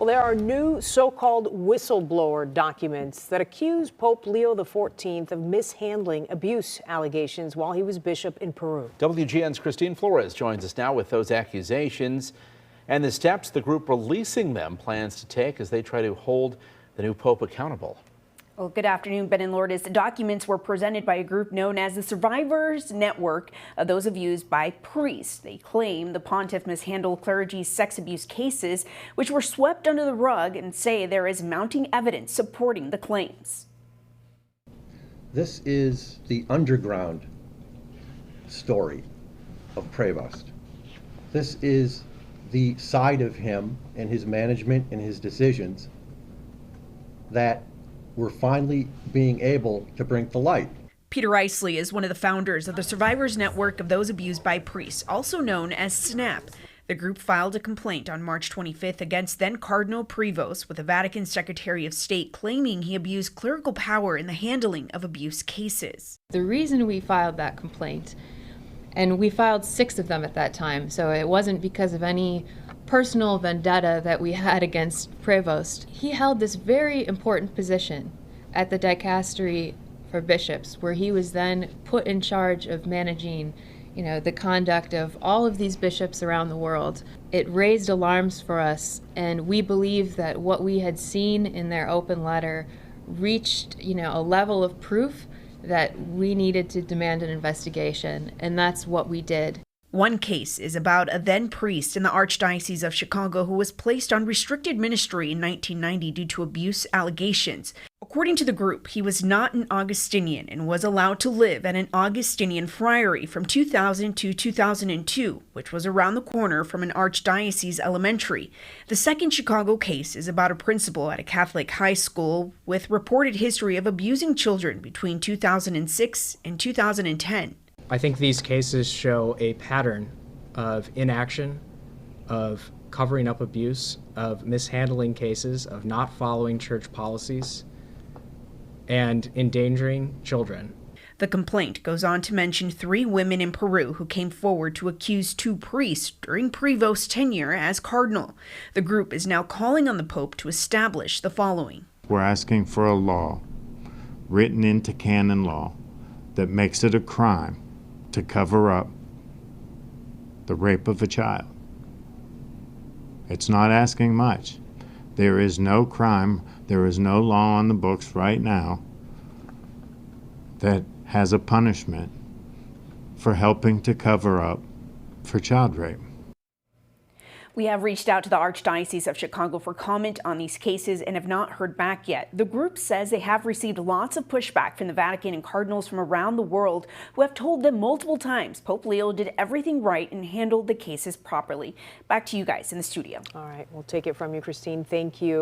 Well, there are new so-called whistleblower documents that accuse Pope Leo XIV of mishandling abuse allegations while he was bishop in Peru. WGN's Christine Flores joins us now with those accusations and the steps the group releasing them plans to take as they try to hold the new pope accountable. Well, good afternoon, Ben and Lourdes. The documents were presented by a group known as the Survivors Network of those abused by priests. They claim the pontiff mishandled clergy's sex abuse cases, which were swept under the rug, and say there is mounting evidence supporting the claims. This is the underground story of Prevost. This is the side of him and his management and his decisions that we're finally being able to bring to light. Peter Isley is one of the founders of the Survivors Network of those abused by priests, also known as SNAP. The group filed a complaint on March 25th against then Cardinal Prevost with the Vatican Secretary of State, claiming he abused clerical power in the handling of abuse cases. The reason we filed that complaint, and we filed 6 of them at that time, so it wasn't because of any personal vendetta that we had against Prevost. He held this very important position at the dicastery for bishops, where he was then put in charge of managing, the conduct of all of these bishops around the world. It raised alarms for us, and we believe that what we had seen in their open letter reached, a level of proof that we needed to demand an investigation, and that's what we did. One case is about a then priest in the Archdiocese of Chicago who was placed on restricted ministry in 1990 due to abuse allegations. According to the group, he was not an Augustinian and was allowed to live at an Augustinian friary from 2000 to 2002, which was around the corner from an Archdiocese elementary. The second Chicago case is about a principal at a Catholic high school with reported history of abusing children between 2006 and 2010. I think these cases show a pattern of inaction, of covering up abuse, of mishandling cases, of not following church policies, and endangering children. The complaint goes on to mention 3 women in Peru who came forward to accuse 2 priests during Prevost's tenure as cardinal. The group is now calling on the Pope to establish the following. We're asking for a law written into canon law that makes it a crime to cover up the rape of a child. It's not asking much. There is no crime, there is no law on the books right now that has a punishment for helping to cover up for child rape. We have reached out to the Archdiocese of Chicago for comment on these cases and have not heard back yet. The group says they have received lots of pushback from the Vatican and cardinals from around the world who have told them multiple times Pope Leo did everything right and handled the cases properly. Back to you guys in the studio. All right, we'll take it from you, Christine. Thank you.